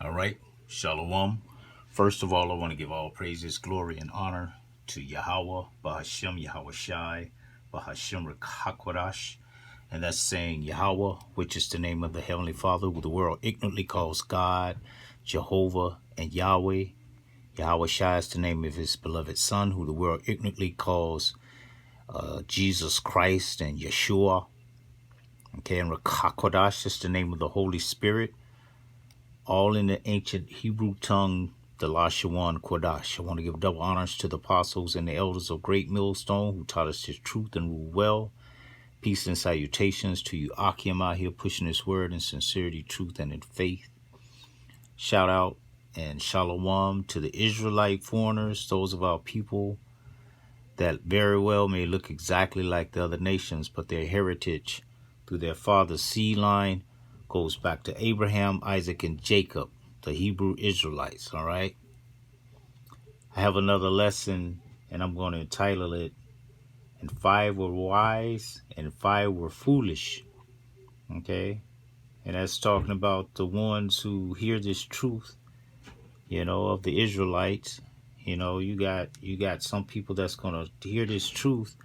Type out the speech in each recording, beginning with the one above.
All right, Shalom. First of all, I want to give all praises, glory, and honor to Yahawah, Bahashem, YAHAWASHI, Bahashem, RAWCHAA QADASH. And that's saying Yahweh, which is the name of the Heavenly Father, who the world ignorantly calls God, Jehovah, and Yahweh. YAHAWASHI is the name of his beloved Son, who the world ignorantly calls Jesus Christ and Yeshua. Okay, and RAWCHAA QADASH is the name of the Holy Spirit, all in the ancient Hebrew tongue, the LaShawan QADASH. I want to give double honors to the apostles and the elders of Great Millstone who taught us his truth and rule well. Peace and salutations to you, Akim, out here pushing this word in sincerity, truth, and in faith. Shout out and shalom to the Israelite foreigners, those of our people that very well may look exactly like the other nations, but their heritage through their father's seed line goes back to Abraham, Isaac, and Jacob, the Hebrew Israelites, all right? I have another lesson, and I'm going to entitle it, "And 5 were wise, and 5 were foolish," okay? And that's talking about the ones who hear this truth, of the Israelites. You got some people that's going to hear this truth,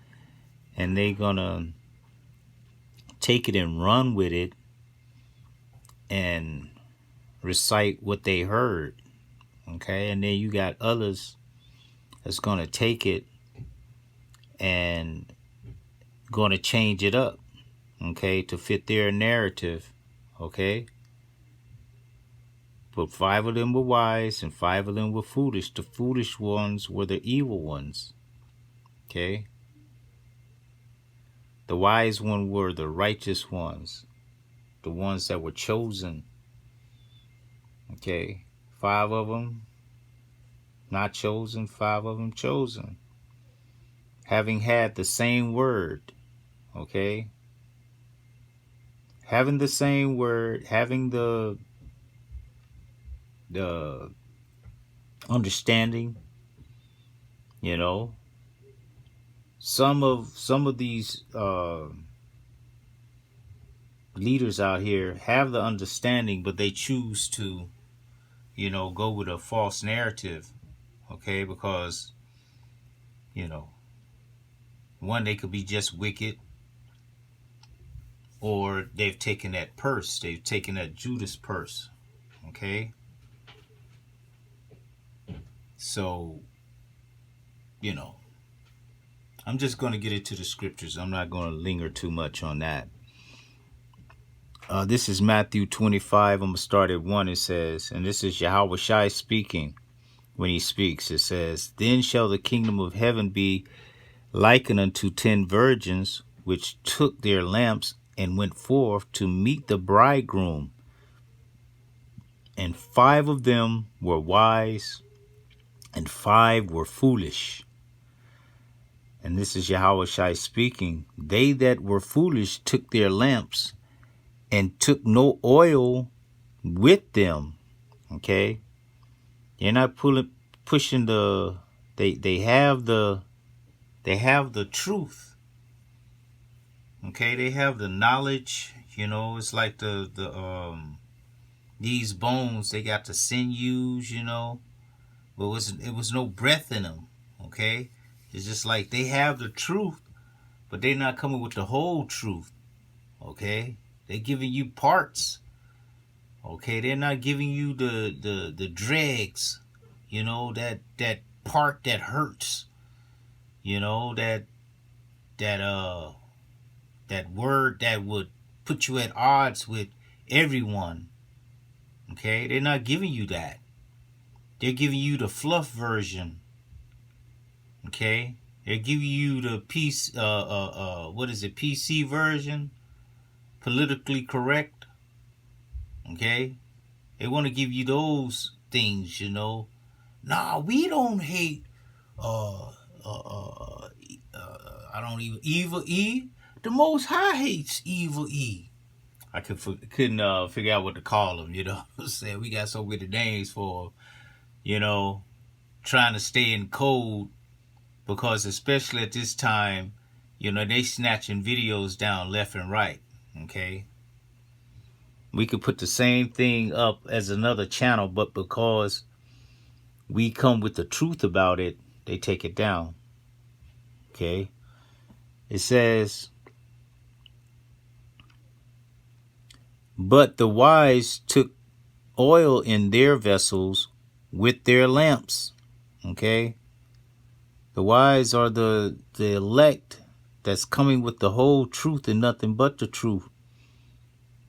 and they're going to take it and run with it, and recite what they heard, okay? And then you got others that's going to take it and going to change it up, okay, to fit their narrative, okay? But 5 of them were wise and 5 of them were foolish. The foolish ones were the evil ones, okay? The wise ones were the righteous ones, the ones that were chosen. Okay, 5 of them not chosen, 5 of them chosen. Having had the same word, okay? Having the same word, having the understanding, Some of these leaders out here have the understanding, but they choose to go with a false narrative, okay? Because, one, they could be just wicked, or they've taken that purse, they've taken that Judas purse, okay? So, I'm just going to get into the scriptures. I'm not going to linger too much on that. This is Matthew 25. I'm going to start at 1. It says, and this is YAHAWASHI speaking. When he speaks, it says, "Then shall the kingdom of heaven be likened unto 10 virgins, which took their lamps and went forth to meet the bridegroom. And 5 of them were wise, and 5 were foolish." And this is YAHAWASHI speaking. "They that were foolish took their lamps and took no oil with them." Okay? They're not pushing the they have the truth. Okay? They have the knowledge, it's like these bones, they got the sinews, but it was no breath in them. Okay? It's just like they have the truth, but they're not coming with the whole truth. Okay? They're giving you parts. Okay? They're not giving you the dregs. That part that hurts. That word that would put you at odds with everyone. Okay? They're not giving you that. They're giving you the fluff version. Okay? They're giving you the PC version? Politically correct. Okay? They want to give you those things, Nah, we don't hate I don't even evil E. The Most High hates evil E. I couldn't figure out what to call them, I'm saying? We got so many names for trying to stay in code, because especially at this time, they snatching videos down left and right, okay? We could put the same thing up as another channel, but because we come with the truth about it, they take it down. Okay? It says, but the wise took oil in their vessels with their lamps. Okay? The wise are the elect that's coming with the whole truth and nothing but the truth.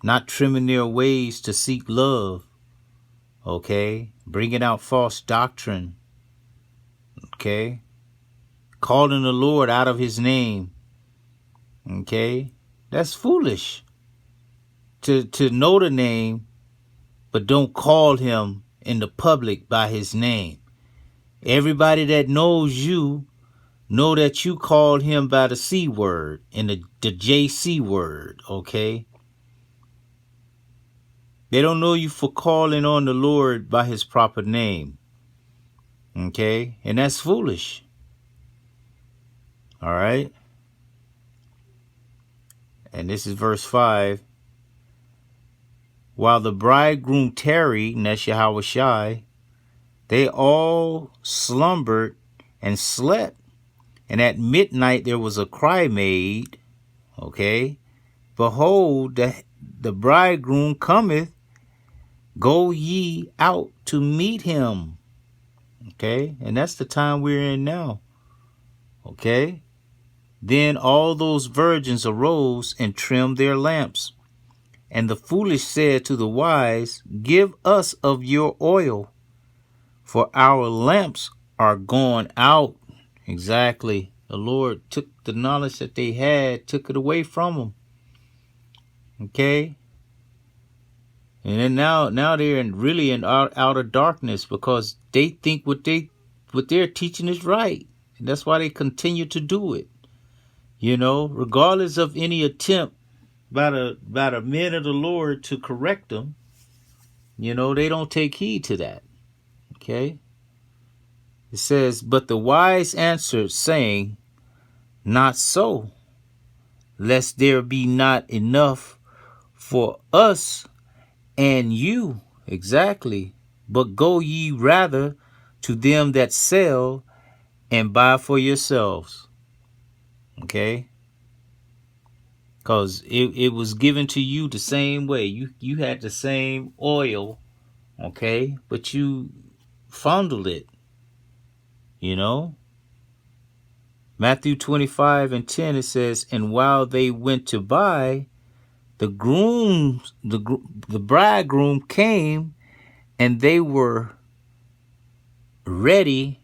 Not trimming their ways to seek love. Okay? Bringing out false doctrine. Okay? Calling the Lord out of his name. Okay? That's foolish. To know the name, but don't call him in the public by his name. Everybody that knows you know that you called him by the C word and the JC word, okay? They don't know you for calling on the Lord by his proper name, okay? And that's foolish, all right? And this is verse 5. While the bridegroom tarried, and that's YAHAWASHI, they all slumbered and slept. And at midnight there was a cry made, okay? Behold, the bridegroom cometh, go ye out to meet him. Okay? And that's the time we're in now. Okay? Then all those virgins arose and trimmed their lamps. And the foolish said to the wise, give us of your oil, for our lamps are gone out. Exactly. The Lord took the knowledge that they had, took it away from them. Okay? And then now they're really in outer darkness because they think what they're teaching is right. And that's why they continue to do it. You know, regardless of any attempt by the men of the Lord to correct them, you know, they don't take heed to that. Okay? It says, but the wise answered, saying, not so, lest there be not enough for us and you. Exactly. But go ye rather to them that sell and buy for yourselves. Okay? Because it was given to you the same way. You had the same oil, okay? But you fondled it, you know? Matthew 25:10, it says, and while they went to buy, the bridegroom came, and they were ready,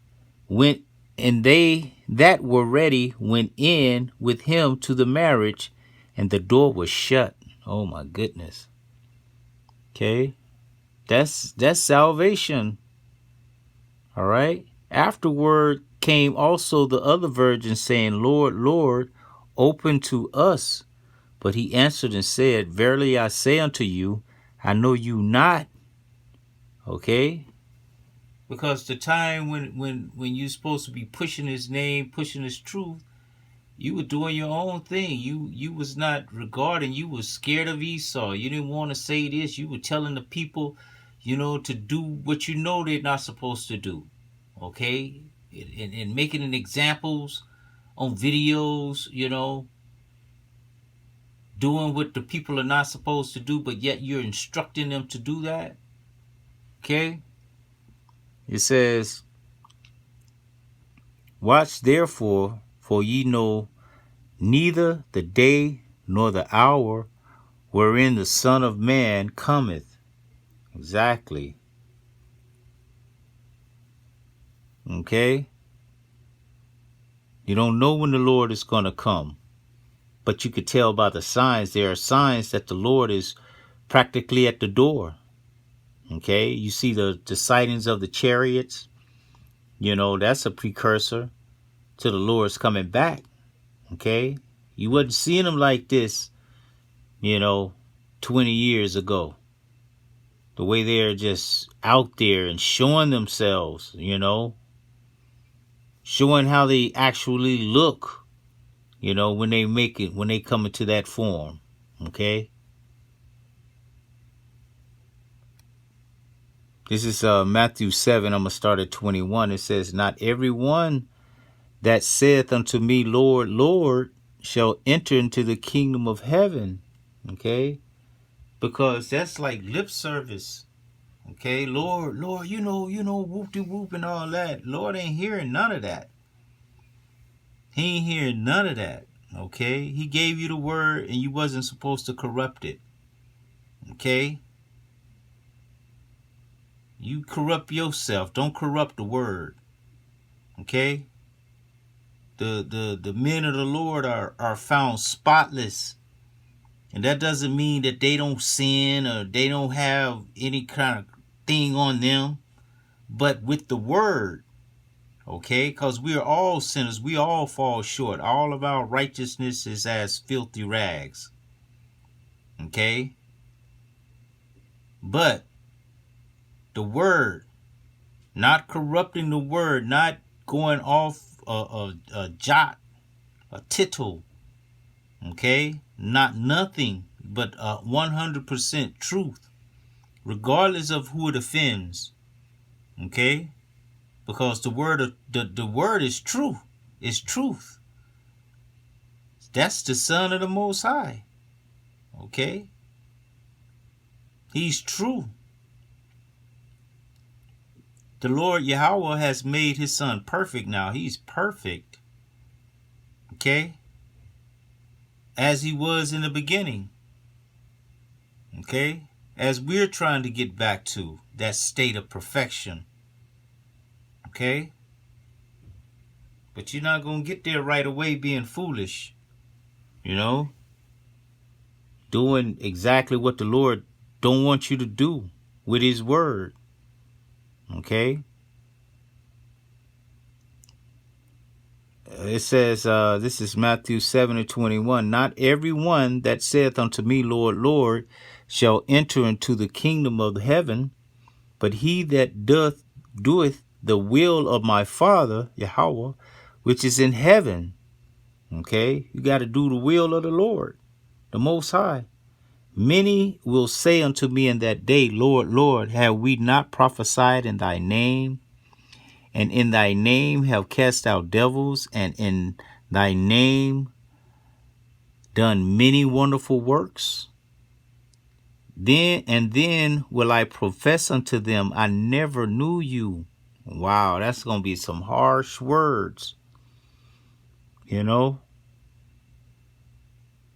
and they that were ready went in with him to the marriage, and the door was shut. Oh my goodness. Okay. That's salvation. All right. Afterward came also the other virgins, saying, Lord, Lord, open to us. But he answered and said, verily I say unto you, I know you not. Okay? Because the time when you're supposed to be pushing his name, pushing his truth, you were doing your own thing. You was not regarding, you was scared of Esau. You didn't want to say this. You were telling the people, you know, to do what you know they're not supposed to do. Okay? And making an examples on videos, you know, doing what the people are not supposed to do, but yet you're instructing them to do that. Okay? It says, watch therefore, for ye know neither the day nor the hour wherein the Son of Man cometh. Exactly. Okay? You don't know when the Lord is going to come, but you could tell by the signs. There are signs that the Lord is practically at the door. Okay? You see the sightings of the chariots. You know, that's a precursor to the Lord's coming back. Okay? You wasn't seeing them like this, you know, 20 years ago. The way they're just out there and showing themselves, you know, showing how they actually look, you know, when they come into that form. Okay? This is Matthew 7. I'm going to start at 21. It says, not everyone that saith unto me, Lord, Lord, shall enter into the kingdom of heaven. Okay? Because that's like lip service. Okay? Lord, Lord, you know, whoop-de-whoop and all that. Lord ain't hearing none of that. He ain't hearing none of that. Okay? He gave you the word and you wasn't supposed to corrupt it. Okay? You corrupt yourself. Don't corrupt the word. Okay? The men of the Lord are found spotless. And that doesn't mean that they don't sin or they don't have any kind of thing on them. But with the word, okay? Because we are all sinners. We all fall short. All of our righteousness is as filthy rags. Okay? But the word, not corrupting the word, not going off a jot, a tittle, okay? Not nothing but 100% truth, regardless of who it offends, okay? Because the word is true. It's truth. That's the Son of the Most High, okay? He's true. The Lord Yahawah has made his Son perfect now. He's perfect. Okay? As he was in the beginning. Okay? As we're trying to get back to that state of perfection. Okay? But you're not going to get there right away being foolish. You know? Doing exactly what the Lord don't want you to do with his word. Okay? It says, this is Matthew 7:21. Not everyone that saith unto me, Lord, Lord, shall enter into the kingdom of heaven, but he that doeth the will of my Father, Yahawah, which is in heaven. Okay? You got to do the will of the Lord, the Most High. Many will say unto me in that day, Lord, Lord, have we not prophesied in thy name? And in thy name have cast out devils, and in thy name done many wonderful works? Then will I profess unto them, I never knew you. Wow, that's going to be some harsh words. You know?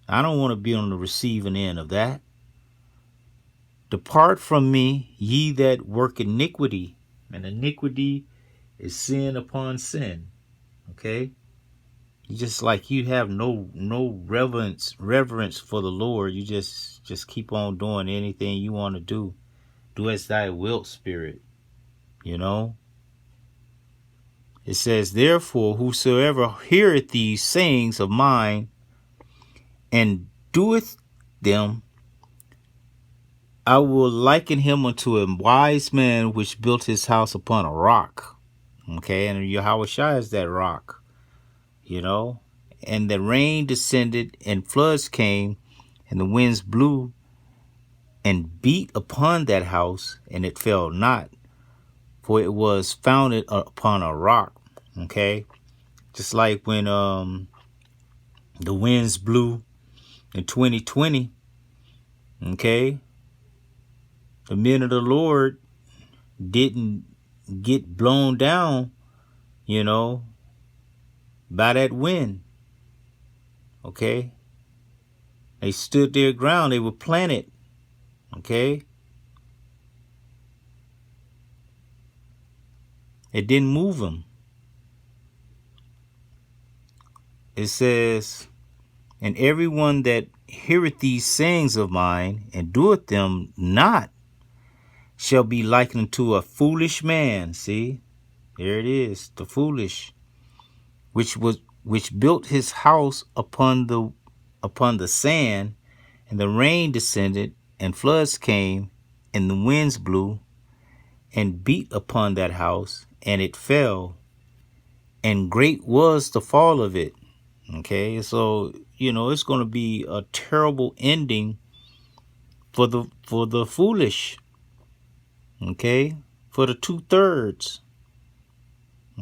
I don't want to be on the receiving end of that. Depart from me, ye that work iniquity. And iniquity is sin upon sin. Okay? Just like you have no reverence for the Lord. You just keep on doing anything you want to do. Do as thy wilt, spirit. You know? It says, therefore, whosoever heareth these sayings of mine and doeth them, I will liken him unto a wise man which built his house upon a rock. Okay, and YAHAWASHI is that rock. You know? And the rain descended, and floods came, and the winds blew and beat upon that house, and it fell not, for it was founded upon a rock. Okay? Just like when the winds blew in 2020, okay? The men of the Lord didn't get blown down, you know, by that wind. Okay? They stood their ground. They were planted. Okay? It didn't move them. It says, and everyone that heareth these sayings of mine and doeth them not shall be likened unto a foolish man. See? There it is, the foolish, which built his house upon the sand, and the rain descended, and floods came, and the winds blew, and beat upon that house, and it fell, and great was the fall of it. Okay, so you know it's going to be a terrible ending for the foolish. Okay, for the 2/3.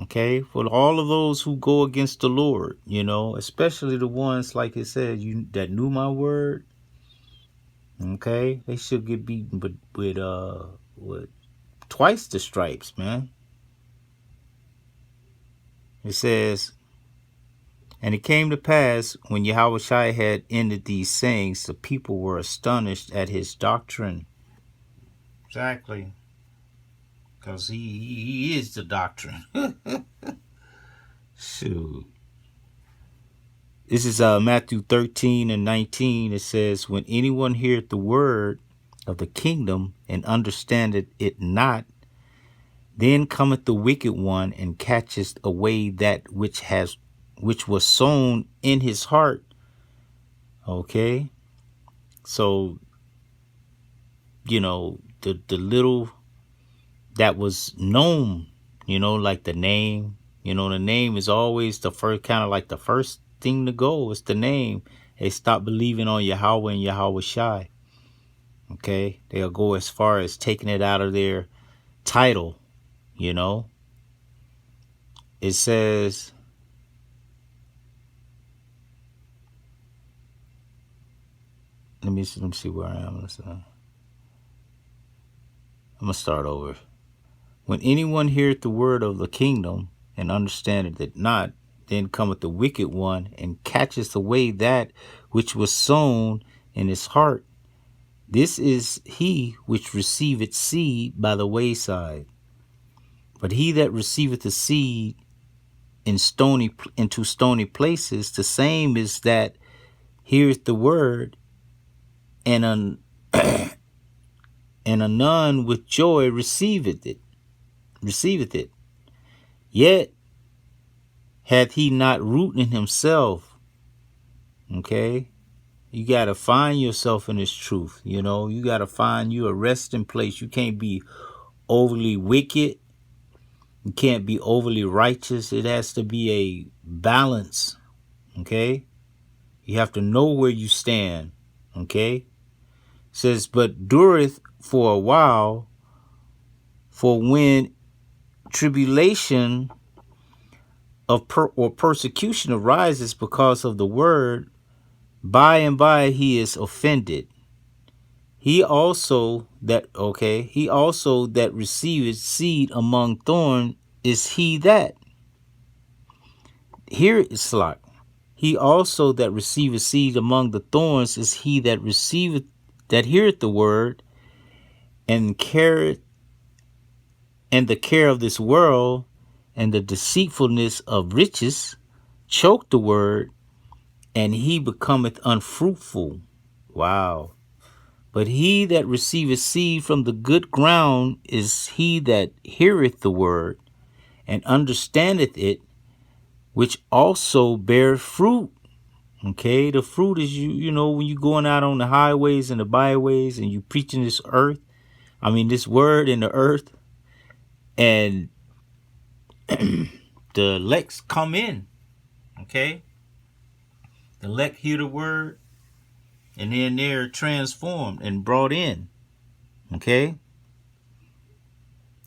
Okay, for all of those who go against the Lord, especially the ones, like it said, that knew my word. Okay, they should get beaten with twice the stripes, man. It says, and it came to pass when Yahawashi had ended these sayings, the people were astonished at his doctrine. Exactly. Because he is the doctrine. Shoot. This is Matthew 13:19. It says, when anyone heareth the word of the kingdom and understandeth it not, then cometh the wicked one and catcheth away that which was sown in his heart. Okay. So, the little that was known, like the name, the name is always the first, kind of like the first thing to go. It's the name. They stop believing on Yahawah and YAHAWASHI. Okay. They'll go as far as taking it out of their title, It says, let me see where I am. I'm going to start over. When anyone heareth the word of the kingdom and understandeth it not, then cometh the wicked one and catcheth away that which was sown in his heart. This is he which receiveth seed by the wayside. But he that receiveth the seed into stony places, the same is that heareth the word, and anon with joy receiveth it. Yet hath he not root in himself. Okay? You got to find yourself in this truth. You got to find you a resting place. You can't be overly wicked. You can't be overly righteous. It has to be a balance. Okay? You have to know where you stand. Okay? It says, but dureth for a while, for when tribulation or persecution arises because of the word, by and by he is offended. He also that receiveth seed among thorns is he that. Here is like. He also that receiveth seed among the thorns is he that heareth the word, and the care of this world and the deceitfulness of riches choke the word, and he becometh unfruitful. Wow. But he that receiveth seed from the good ground is he that heareth the word, and understandeth it, which also beareth fruit. Okay, the fruit is when you going out on the highways and the byways and you preaching this word in the earth, and the elects come in. Okay, the elect hear the word, and then they're transformed and brought in. Okay,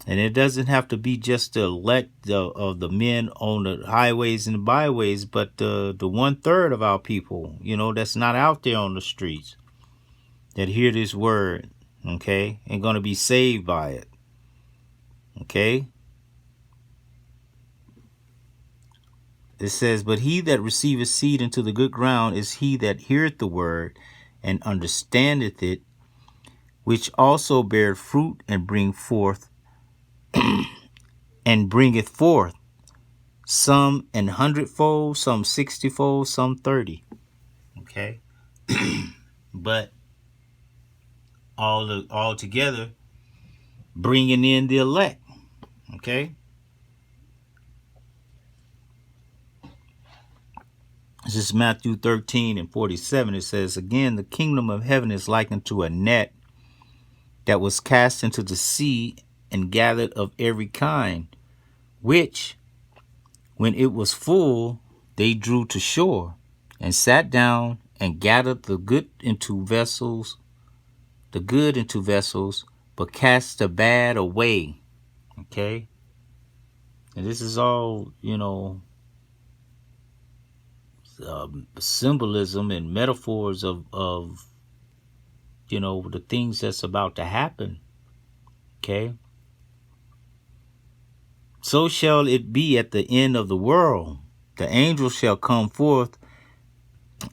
and it doesn't have to be just the elect of the men on the highways and the byways, but the 1/3 of our people, that's not out there on the streets, that hear this word, okay, and going to be saved by it. Okay. It says, but he that receiveth seed into the good ground is he that heareth the word and understandeth it, which also beareth fruit and bringeth forth, some an 100-fold, some 60-fold, some 30. Okay. But all together, bringing in the elect. Okay. This is Matthew 13:47. It says, again, the kingdom of heaven is likened to a net that was cast into the sea and gathered of every kind, which, when it was full, they drew to shore, and sat down and gathered the good into vessels, but cast the bad away. Okay? And this is all, symbolism and metaphors of the things that's about to happen. Okay? So shall it be at the end of the world. The angel shall come forth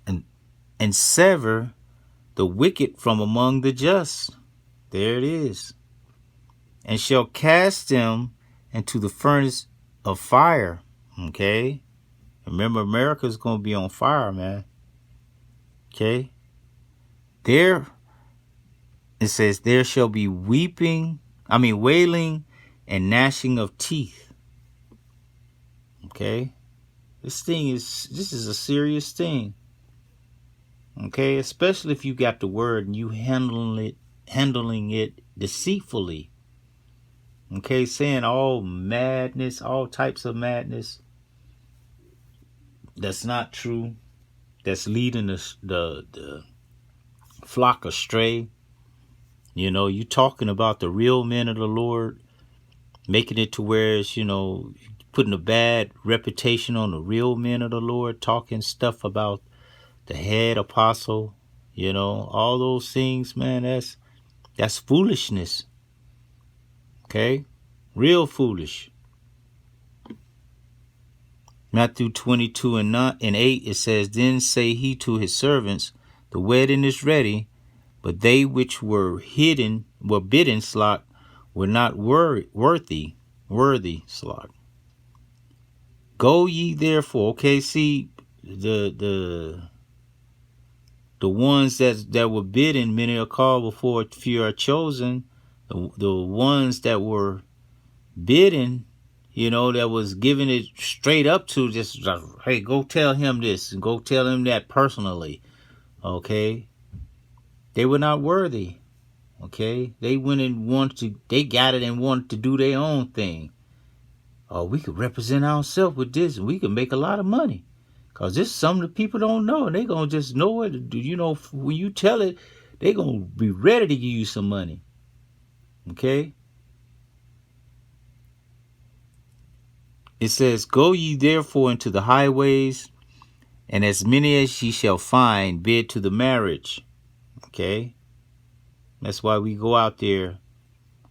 and sever the wicked from among the just. There it is. And shall cast them into the furnace of fire. Okay? Remember, America's going to be on fire, man. Okay? There, it says, there shall be wailing and gnashing of teeth. Okay? This is a serious thing. Okay? Especially if you got the word and you handling it deceitfully. Okay? Saying all madness, all types of madness. That's not true. That's leading the flock astray. You talking about the real men of the Lord, making it to where it's, putting a bad reputation on the real men of the Lord, talking stuff about the head apostle, all those things, man, that's foolishness. Okay? Real foolish. Matthew 22 and 8, it says, Then say he to his servants, The wedding is ready, but they which were bidden, were not worthy, Go ye therefore. Okay, see, the ones that were bidden, many are called, before few are chosen. The ones that were bidden, that was giving it straight up to just, hey, go tell him this and go tell him that personally. Okay? They were not worthy. Okay? They went and they got it and wanted to do their own thing. Oh, we could represent ourselves with this and we could make a lot of money. Because this some of the people don't know. And they going to just know it. When you tell it, they going to be ready to give you some money. Okay? It says, Go ye therefore into the highways, and as many as ye shall find, bid to the marriage. Okay? That's why we go out there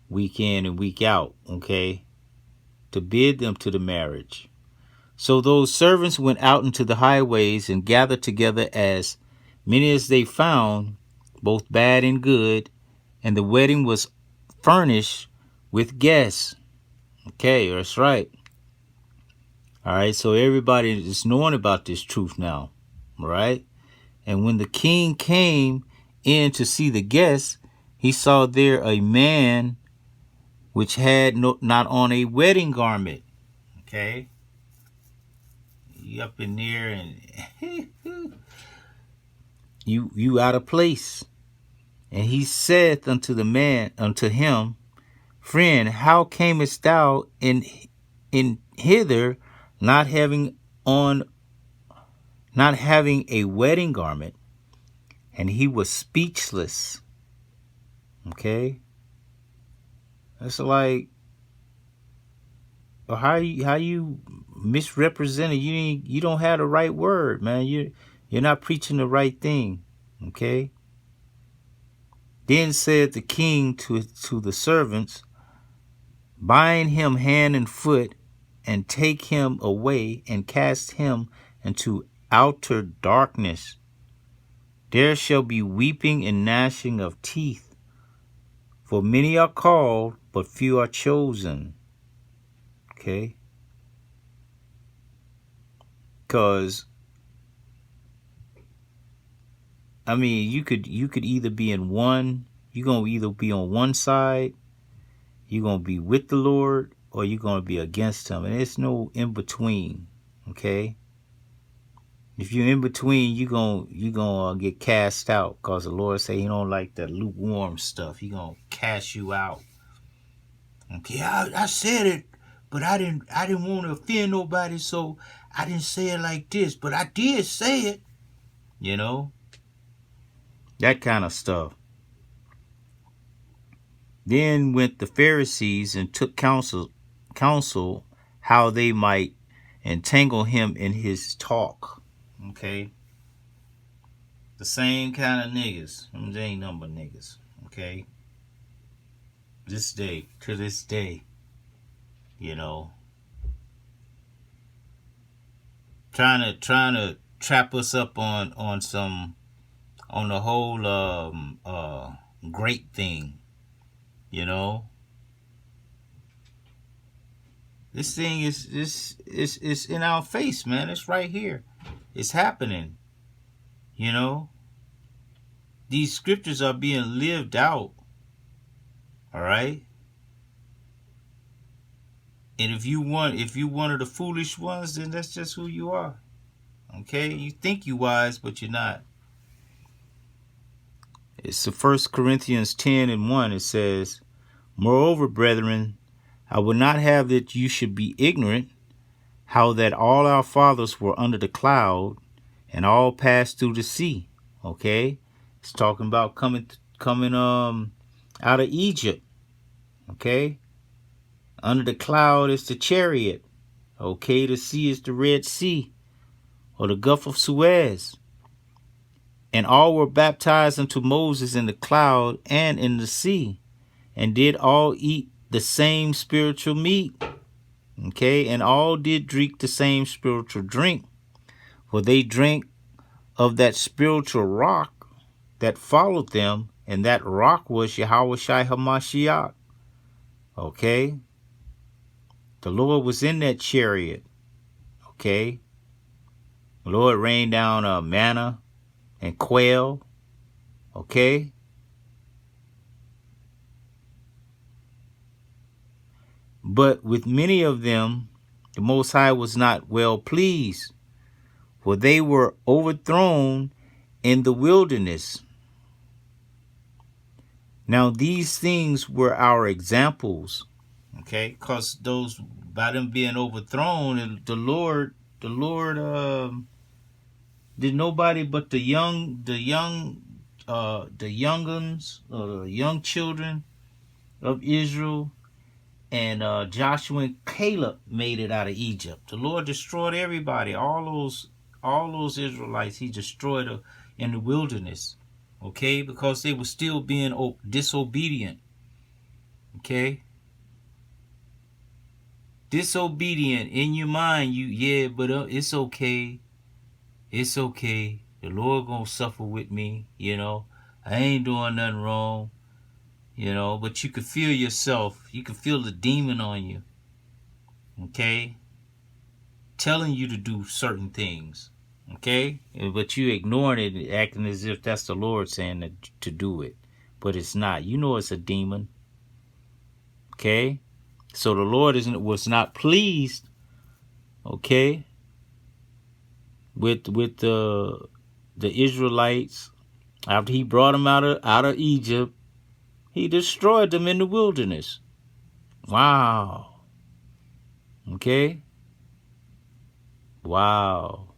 week in and week out. Okay? To bid them to the marriage. So those servants went out into the highways and gathered together as many as they found, both bad and good, and the wedding was furnished with guests. Okay, that's right. All right, so everybody is knowing about this truth now, right? And when the king came in to see the guests, he saw there a man which had not on a wedding garment. Okay? You up in there and you out of place. And he said unto him, Friend, how camest thou in hither, not having a wedding garment? And he was speechless. Okay? That's like, how you misrepresented? You don't have the right word, man. You're not preaching the right thing. Okay? Then said the king to the servants, Bind him hand and foot, and take him away, and cast him into outer darkness. There shall be weeping and gnashing of teeth, for many are called, but few are chosen. Okay? Because, you could either be in one, you're going to either be on one side, you're going to be with the Lord, or you're going to be against him. And there's no in between. Okay? If you're in between, you're gonna get cast out, because the Lord say he don't like that lukewarm stuff. He gonna cast you out. Okay, I said it, but I didn't want to offend nobody, so I didn't say it like this, but I did say it. That kind of stuff. Then went the Pharisees and took counsel how they might entangle him in his talk. Okay. The same kind of niggas. They ain't nothing but niggas. Okay. To this day, you know, trying to trap us up on the whole great thing, you know. This thing is in our face, man. It's right here. It's happening. You know. These scriptures are being lived out. All right. And if you one of the foolish ones, then that's just who you are. Okay? You think you wise, but you're not. It's the 1 Corinthians 10:1. It says, "Moreover, brethren, I would not have that you should be ignorant, how that all our fathers were under the cloud, and all passed through the sea." Okay? It's talking about coming out of Egypt. Okay? Under the cloud is the chariot. Okay? The sea is the Red Sea, or the Gulf of Suez. And all were baptized unto Moses in the cloud and in the sea, and did all eat the same spiritual meat. Okay? And all did drink the same spiritual drink, for they drank of that spiritual rock that followed them, and that rock was YAHAWASHI HaMashiach. Okay? The Lord was in that chariot. Okay? The Lord rained down manna and quail. Okay? But with many of them, the Most High was not well pleased, for they were overthrown in the wilderness. Now these things were our examples. Okay? Because those, by them being overthrown, the Lord did nobody but the young children of Israel and Joshua and Caleb made it out of Egypt. The Lord destroyed everybody, all those Israelites. He destroyed in the wilderness. Okay, because they were still being disobedient. Okay, disobedient in your mind. But it's okay. It's okay. The Lord gonna suffer with me. You know, I ain't doing nothing wrong. You know, but you could feel yourself. You could feel the demon on you. Okay, telling you to do certain things. Okay, but you ignoring it, acting as if that's the Lord saying to do it, but it's not. You know it's a demon. Okay, so the Lord was not pleased. Okay, with the Israelites after He brought them out of Egypt. He destroyed them in the wilderness. Wow. Okay. Wow.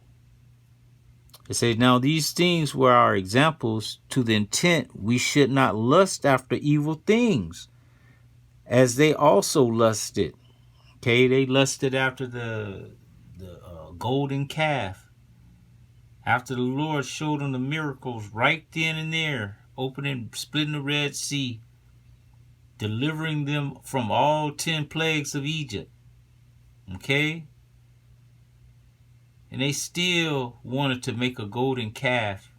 It says, now these things were our examples, to the intent we should not lust after evil things, as they also lusted. Okay, they lusted after the golden calf. After the Lord showed them the miracles right then and there, splitting the Red Sea, delivering them from all 10 plagues of Egypt. Okay? And they still wanted to make a golden calf,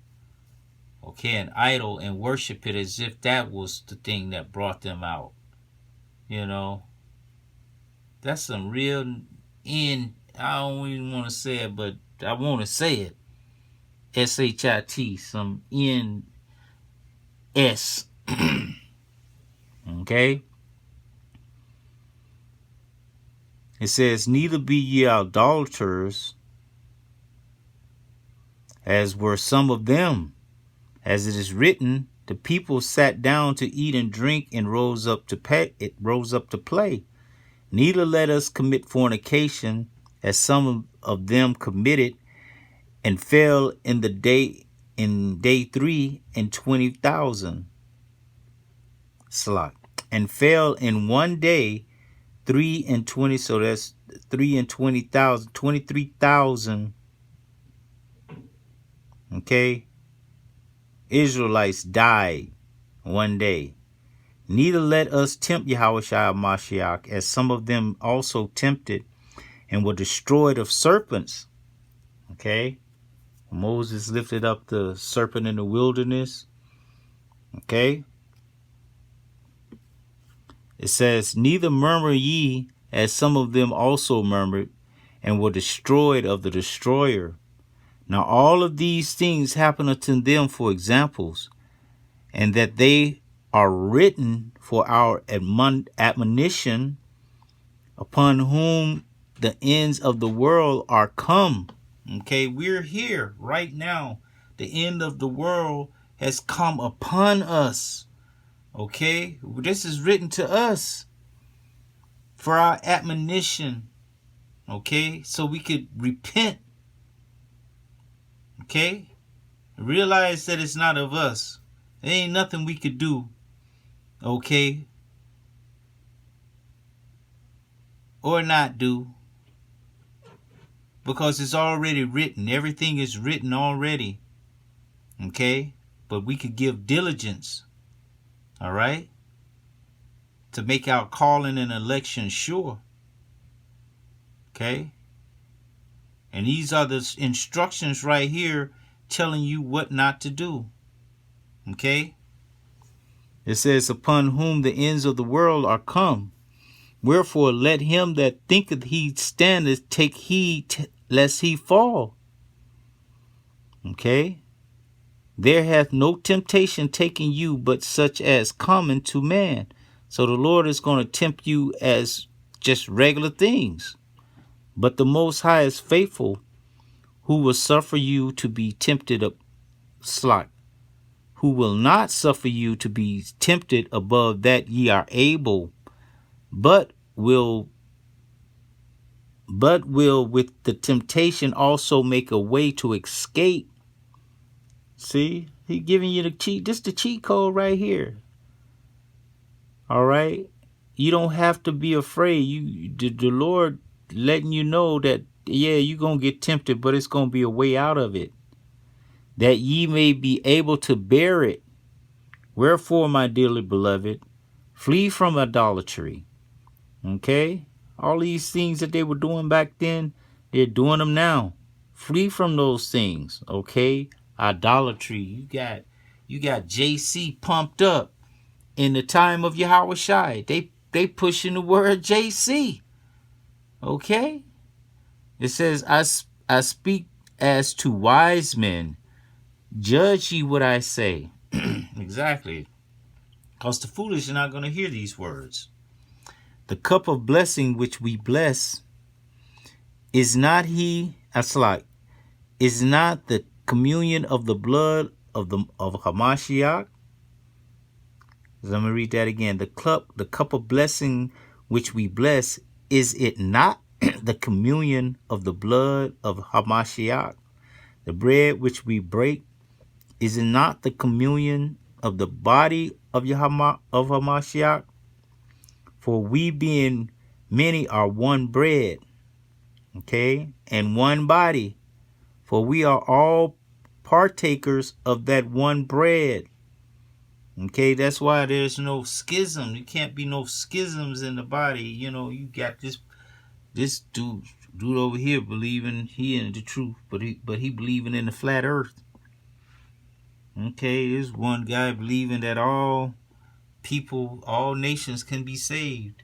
okay, an idol, and worship it as if that was the thing that brought them out. You know, that's some real I don't even want to say it, but I want to say it. SHIT, some NS. Okay? It says, neither be ye idolaters, as were some of them. As it is written, the people sat down to eat and drink and rose up to play. Neither let us commit fornication, as some of them committed, and fell in day 3 and 20,000. and fell in one day 320. So that's 320,000, 23,000. Okay, Israelites died one day. Neither let us tempt Yahawashi Mashiach, as some of them also tempted and were destroyed of serpents. Okay, Moses lifted up the serpent in the wilderness. Okay, it says, neither murmur ye, as some of them also murmured and were destroyed of the destroyer. Now all of these things happen unto them for examples, and that they are written for our admonition, upon whom the ends of the world are come. Okay, we're here right now. The end of the world has come upon us. Okay, this is written to us for our admonition. Okay, so we could repent. Okay, realize that it's not of us. There ain't nothing we could do. Okay, or not do, because it's already written. Everything is written already. Okay, but we could give diligence, all right, to make our calling and election sure. Okay, and these are the instructions right here telling you what not to do. Okay, it says, upon whom the ends of the world are come. Wherefore let him that thinketh he standeth take heed lest he fall. Okay, there hath no temptation taken you but such as common to man. So the Lord is going to tempt you as just regular things. But the Most High is faithful, who will suffer you to be tempted who will not suffer you to be tempted above that ye are able, but will with the temptation also make a way to escape. See, he giving you the cheat. This is the cheat code right here. All right, you don't have to be afraid. The Lord letting you know that, yeah, you're gonna get tempted, but it's gonna be a way out of it, that ye may be able to bear it. Wherefore, my dearly beloved, flee from idolatry. Okay, all these things that they were doing back then, they're doing them now. Flee from those things. Okay, idolatry. You got JC pumped up in the time of YAHAWASHI. They pushing the word JC. Okay, it says, I speak as to wise men. Judge ye what I say. Exactly, because the foolish are not going to hear these words. The cup of blessing which we bless, is not is not the communion of the blood of Hamashiach. Let me read that again. The cup of blessing which we bless, is it not the communion of the blood of Hamashiach? The bread which we break, is it not the communion of the body of Hamashiach? For we being many are one bread, okay, and one body. For we are all partakers of that one bread. Okay, that's why there's no schism. There can't be no schisms in the body. You know, you got this dude over here believing he in the truth, but he believing in the flat earth. Okay, there's one guy believing that all people, all nations can be saved.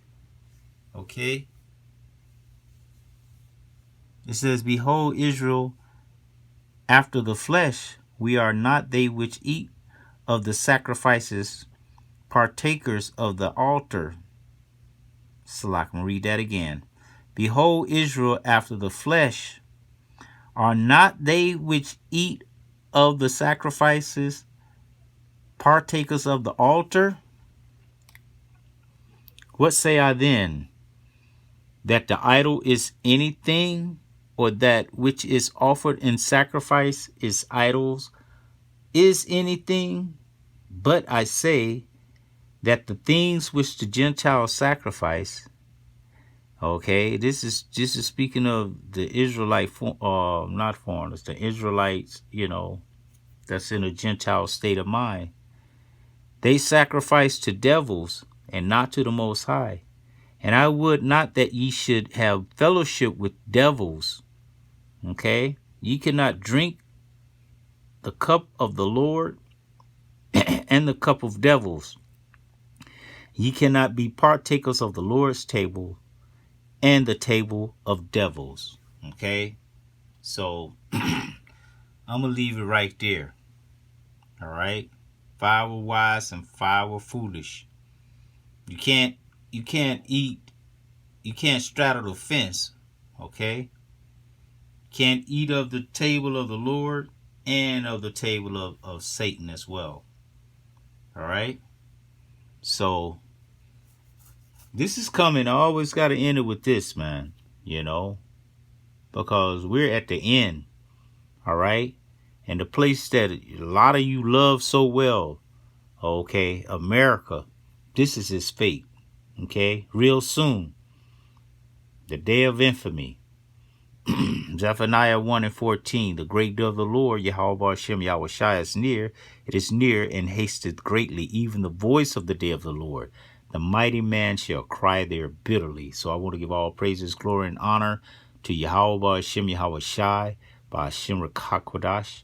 Okay, it says, behold, Israel, after the flesh, we are not they which eat of the sacrifices, partakers of the altar. So I can read that again. Behold, Israel, after the flesh, are not they which eat of the sacrifices, partakers of the altar? What say I then? That the idol is anything, or that which is offered in sacrifice is idols, is anything? But I say that the things which the Gentiles sacrifice, okay, this is speaking of the Israelite, not foreigners, the Israelites, that's in a Gentile state of mind. They sacrifice to devils and not to the Most High. And I would not that ye should have fellowship with devils. Okay? Ye cannot drink the cup of the Lord and the cup of devils. Ye cannot be partakers of the Lord's table and the table of devils. Okay? So, I'm going to leave it right there. All right? 5 were wise and 5 were foolish. You can't straddle the fence. Okay? Can't eat of the table of the Lord and of the table of Satan as well. All right? So, this is coming. I always got to end it with this, man. Because we're at the end. All right? And the place that a lot of you love so well, okay, America, this is his fate. Okay? Real soon. The day of infamy. Zephaniah 1:14, the great day of the Lord, YAHAWASHI is near. It is near and hasteth greatly, even the voice of the day of the Lord. The mighty man shall cry there bitterly. So I want to give all praises, glory, and honor to YAHAWASHI, RAWCHAA QADASH.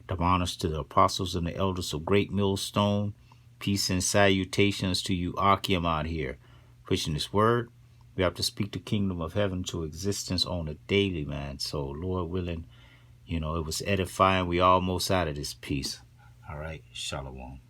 The honors to the apostles and the elders of Great Millstone. Peace and salutations to you, Akim, out here, pushing this word. We have to speak the kingdom of heaven to existence on a daily, man. So, Lord willing, it was edifying. We almost out of this piece. All right. Shalom.